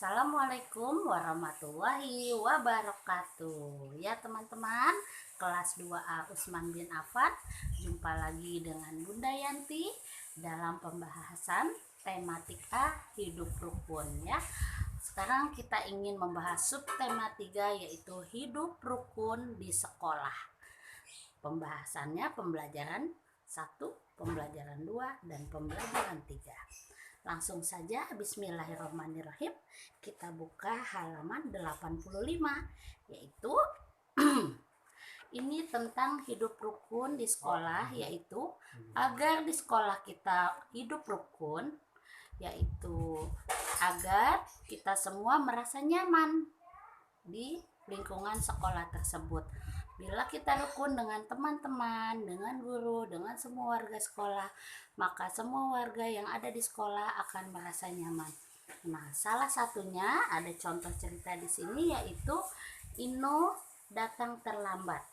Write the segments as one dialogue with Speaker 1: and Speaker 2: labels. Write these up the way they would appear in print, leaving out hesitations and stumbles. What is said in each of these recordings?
Speaker 1: Assalamualaikum warahmatullahi wabarakatuh. Ya teman-teman, kelas 2A Usman bin Affan, jumpa lagi dengan Bunda Yanti dalam pembahasan tematika hidup rukun ya. Sekarang kita ingin membahas subtema 3 yaitu hidup rukun di sekolah. Pembahasannya pembelajaran 1, pembelajaran 2, dan pembelajaran 3. Langsung saja, bismillahirrahmanirrahim. Kita buka halaman 85, yaitu ini tentang hidup rukun di sekolah, yaitu agar di sekolah kita hidup rukun, yaitu agar kita semua merasa nyaman di lingkungan sekolah tersebut. Bila kita rukun dengan teman-teman, dengan guru, dengan semua warga sekolah, maka semua warga yang ada di sekolah akan merasa nyaman. Nah, salah satunya ada contoh cerita di sini yaitu Ino datang terlambat.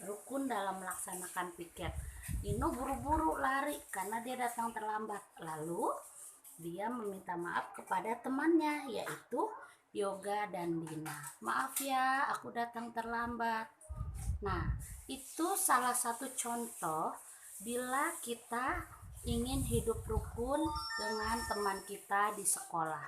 Speaker 1: Rukun dalam melaksanakan piket. Ino buru-buru lari karena dia datang terlambat. Lalu dia meminta maaf kepada temannya yaitu Yoga dan Dina. Maaf ya, aku datang terlambat. Nah, itu salah satu contoh bila kita ingin hidup rukun dengan teman kita di sekolah,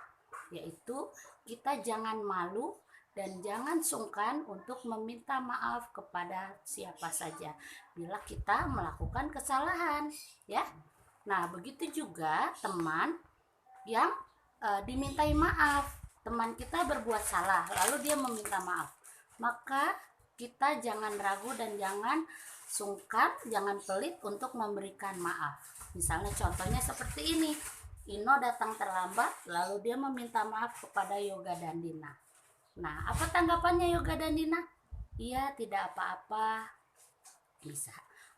Speaker 1: yaitu kita jangan malu dan jangan sungkan untuk meminta maaf kepada siapa saja bila kita melakukan kesalahan, ya. Nah, begitu juga teman yang dimintai maaf. Teman kita berbuat salah, lalu dia meminta maaf. Maka kita jangan ragu dan jangan sungkan, jangan pelit untuk memberikan maaf. Misalnya contohnya seperti ini. Ino datang terlambat, lalu dia meminta maaf kepada Yoga dan Dina. Nah, apa tanggapannya Yoga dan Dina? Iya, tidak apa-apa. Bisa.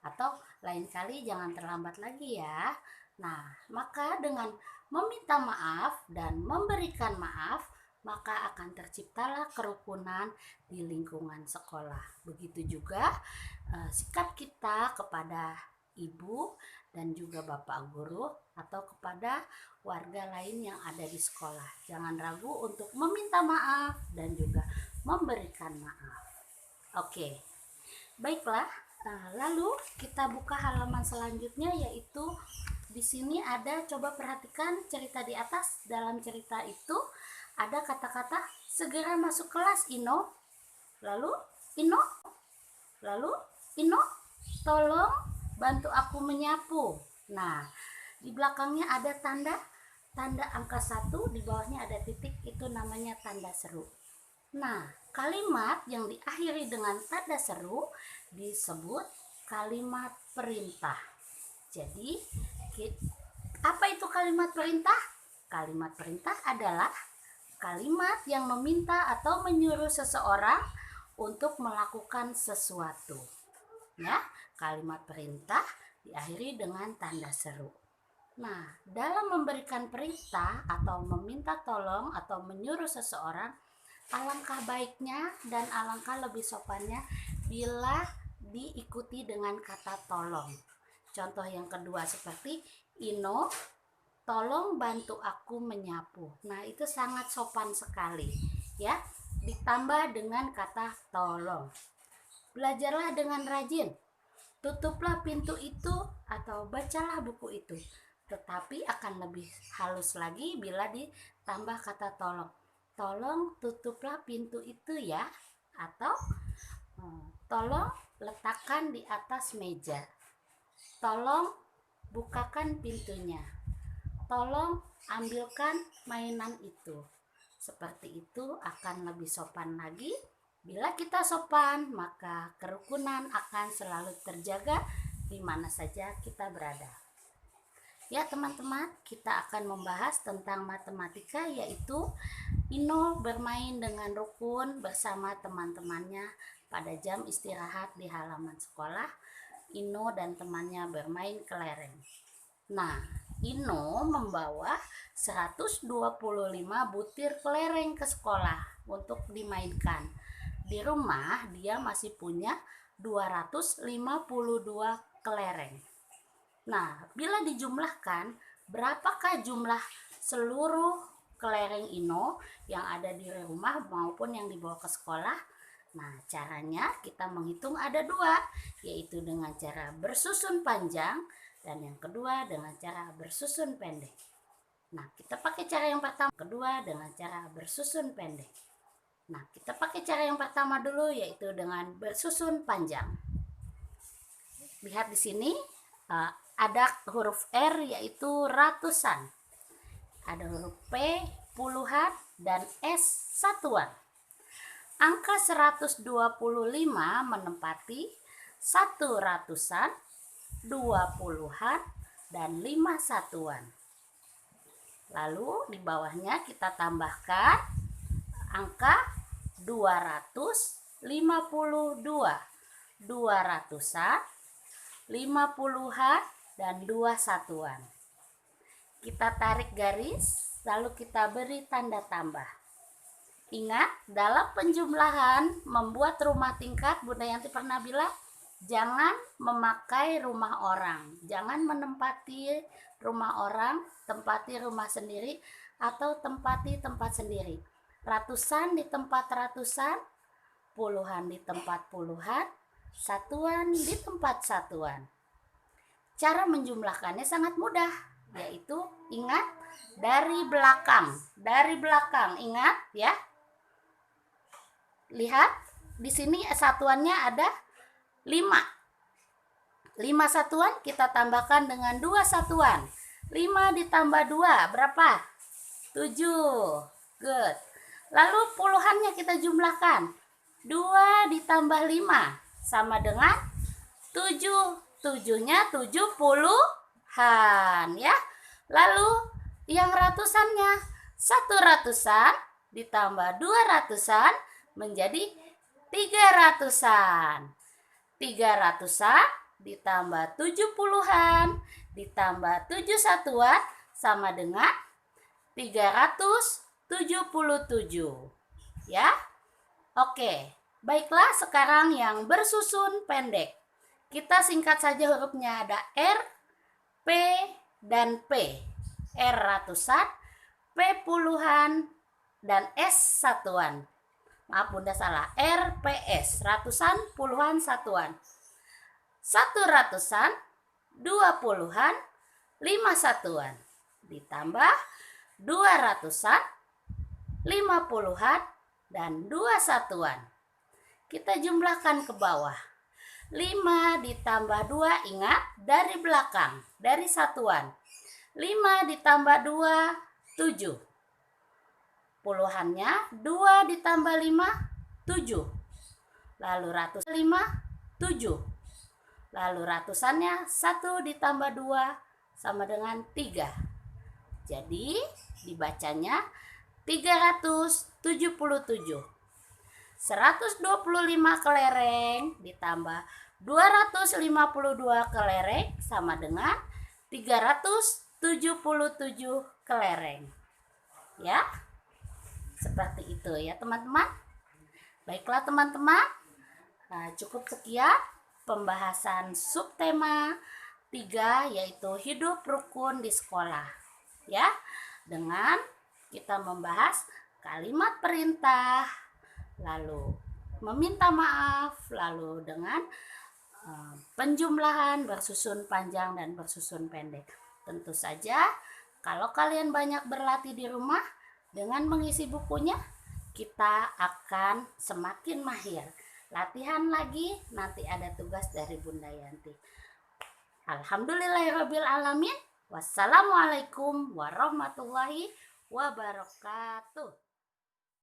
Speaker 1: Atau lain kali jangan terlambat lagi ya. Nah, maka dengan meminta maaf dan memberikan maaf, maka akan terciptalah kerukunan di lingkungan sekolah. Begitu juga sikap kita kepada ibu dan juga bapak guru atau kepada warga lain yang ada di sekolah. Jangan ragu untuk meminta maaf dan juga memberikan maaf. Oke, baiklah. Lalu kita buka halaman selanjutnya, yaitu di sini ada, coba perhatikan cerita di atas. Dalam cerita itu ada kata-kata segera masuk kelas Ino. Lalu Ino, tolong bantu aku menyapu. Nah, di belakangnya ada tanda angka 1, di bawahnya ada titik, itu namanya tanda seru. Nah, kalimat yang diakhiri dengan tanda seru disebut kalimat perintah. Jadi, apa itu kalimat perintah? Kalimat perintah adalah kalimat yang meminta atau menyuruh seseorang untuk melakukan sesuatu. Ya, kalimat perintah diakhiri dengan tanda seru. Nah, dalam memberikan perintah atau meminta tolong atau menyuruh seseorang, alangkah baiknya dan alangkah lebih sopannya bila diikuti dengan kata tolong. Contoh yang kedua seperti Ino, tolong bantu aku menyapu. Nah, itu sangat sopan sekali ya. Ditambah dengan kata tolong. Belajarlah dengan rajin. Tutuplah pintu itu atau bacalah buku itu. Tetapi akan lebih halus lagi bila ditambah kata tolong. Tolong tutuplah pintu itu ya. Atau tolong letakkan di atas meja. Tolong bukakan pintunya. Tolong ambilkan mainan itu. Seperti itu akan lebih sopan lagi. Bila kita sopan, maka kerukunan akan selalu terjaga di mana saja kita berada. Ya teman-teman, kita akan membahas tentang matematika, yaitu Ino bermain dengan rukun bersama teman-temannya pada jam istirahat di halaman sekolah. Ino dan temannya bermain kelereng. Nah, Ino membawa 125 butir kelereng ke sekolah untuk dimainkan. Di rumah dia masih punya 252 kelereng. Nah, bila dijumlahkan, berapakah jumlah seluruh kelereng Ino yang ada di rumah maupun yang dibawa ke sekolah. Nah, caranya kita menghitung ada dua, yaitu dengan cara bersusun panjang dan yang kedua dengan cara bersusun pendek. Nah, kita pakai cara yang pertama, kedua dengan cara bersusun pendek. Nah, kita pakai cara yang pertama dulu, yaitu dengan bersusun panjang. Lihat di sini ada huruf R, yaitu ratusan. Ada huruf P, puluhan, dan S, satuan. Angka 125 menempati 1 ratusan, 2 puluhan, dan 5 satuan. Lalu di bawahnya kita tambahkan angka 252, 2 ratusan, 5 puluhan, dan 2 satuan. Kita tarik garis, lalu kita beri tanda tambah. Ingat, dalam penjumlahan membuat rumah tingkat, Bunda Yanti pernah bilang, jangan memakai rumah orang. Jangan menempati rumah orang, tempati rumah sendiri, atau tempati tempat sendiri. Ratusan di tempat ratusan, puluhan di tempat puluhan, satuan di tempat satuan. Cara menjumlahkannya sangat mudah, yaitu ingat dari belakang. Dari belakang, ingat ya. Lihat, di sini satuannya ada 5. 5 satuan kita tambahkan dengan 2 satuan. 5 ditambah 2, berapa? 7. Good. Lalu puluhannya kita jumlahkan. 2 ditambah 5 sama dengan 7. 7-nya 70-an ya. Lalu yang ratusannya, 1 ratusan ditambah 2 ratusan menjadi 3 ratusan. 3 ratusan ditambah 7 puluhan ditambah 7 satuan sama dengan 377 ya. Oke, baiklah, sekarang yang bersusun pendek. Kita singkat saja hurufnya, ada R, P, dan P. R ratusan, P puluhan, dan S satuan. Maaf Bunda salah, RPS, ratusan, puluhan, satuan. 1 ratusan, 2 puluhan, 5 satuan. Ditambah 2 ratusan, 5 puluhan, dan 2 satuan. Kita jumlahkan ke bawah. 5 ditambah 2, ingat dari belakang, dari satuan. 5 ditambah 2, 7. Puluhannya 2 ditambah 5, 7. Lalu ratus 5, 7. Lalu ratusannya 1 ditambah 2 sama dengan 3. Jadi dibacanya 377. 125 kelereng ditambah 252 kelereng sama dengan 377 kelereng. Ya. Seperti itu ya teman-teman. Baiklah teman-teman, cukup sekian pembahasan subtema 3, yaitu hidup rukun di sekolah ya. Dengan kita membahas kalimat perintah, lalu meminta maaf, lalu dengan penjumlahan bersusun panjang dan bersusun pendek. Tentu saja kalau kalian banyak berlatih di rumah, dengan mengisi bukunya, kita akan semakin mahir. Latihan lagi, nanti ada tugas dari Bunda Yanti. Alhamdulillahirabbil alamin. Wassalamualaikum warahmatullahi wabarakatuh.